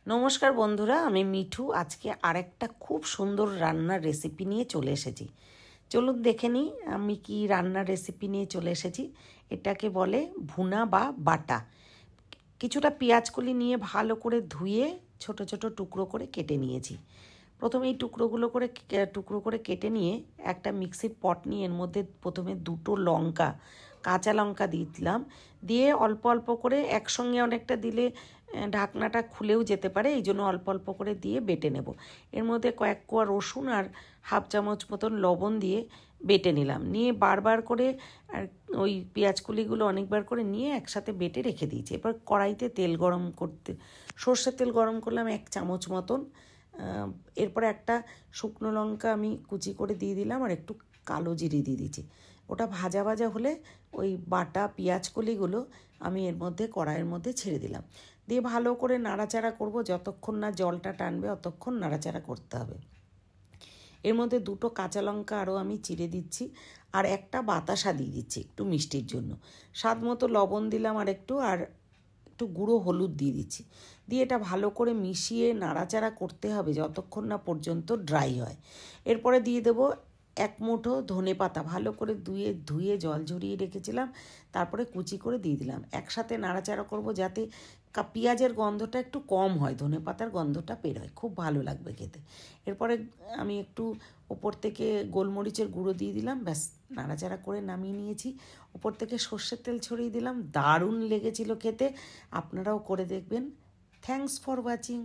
নমস্কার বন্ধুরা, আমি মিঠু। আজকে আরেকটা খুব সুন্দর রান্নার রেসিপি নিয়ে চলে এসেছি। চলুন দেখে নিই আমি কি রান্নার রেসিপি নিয়ে চলে এসেছি। এটাকে বলে ভুনা বা বাটা। কিছুটা পেঁয়াজকলি নিয়ে ভালো করে ধুয়ে ছোট ছোট টুকরো করে কেটে নিয়েছি। প্রথমে এই টুকরো করে কেটে নিয়ে একটা মিক্সির পট নিয়ে এর মধ্যে প্রথমে দুটো লঙ্কা, কাঁচা লঙ্কা দিয়ে দিলাম। দিয়ে অল্প অল্প করে, একসঙ্গে অনেকটা দিলে ঢাকনাটা খুলেও যেতে পারে, এই জন্য অল্প অল্প করে দিয়ে বেটে নেব। এর মধ্যে কয়েক কোয়া রসুন আর হাফ চামচ মতন লবণ দিয়ে বেটে নিলাম। নিয়ে বারবার করে আর ওই পেঁয়াজকুলিগুলো অনেকবার করে নিয়ে একসাথে বেটে রেখে দিয়েছি। এবার কড়াইতে তেল গরম করতে, সর্ষের তেল গরম করলাম 1 চামচ মতন। এরপরে একটা শুকনো লঙ্কা আমি কুচি করে দিয়ে দিলাম আর একটু কালো জিরে দিয়ে দিয়েছি। ওটা ভাজা ভাজা হলে ওই বাটা পেঁয়াজকলিগুলো আমি এর মধ্যে কড়াইয়ের মধ্যে ছেড়ে দিলাম। দিয়ে ভালো করে নাড়াচাড়া করব, যতক্ষণ না জলটা টানবে অতক্ষণ নাড়াচাড়া করতে হবে। এর মধ্যে দুটো কাঁচা লঙ্কা আরও আমি চিড়ে দিচ্ছি আর একটা বাতাসা দিয়ে দিচ্ছি একটু মিষ্টির জন্য। স্বাদ মতো লবণ দিলাম আর একটু গুঁড়ো হলুদ দিয়ে দিচ্ছি। দিয়ে এটা ভালো করে মিশিয়ে নাড়াচাড়া করতে হবে যতক্ষণ না পর্যন্ত ড্রাই হয়। এরপরে দিয়ে দেবো 1 মুঠো ধনেপাতা, ভালো করে ধুয়ে জল ঝরিয়ে রেখেছিলাম, তারপরে কুচি করে দিয়ে দিলাম। একসাথে নাড়াচাড়া করব যাতে পেঁয়াজের গন্ধটা একটু কম হয়, ধনেপাতার গন্ধটা বের হয়, খুব ভালো লাগবে খেতে। এরপরে আমি একটু ওপর থেকে গোলমরিচের গুঁড়ো দিয়ে দিলাম, ব্যাস নাড়াচাড়া করে নামিয়ে নিয়েছি। ওপর থেকে সর্ষের তেল ছড়িয়ে দিলাম। দারুণ লেগেছিল খেতে, আপনারাও করে দেখবেন। Thanks for watching.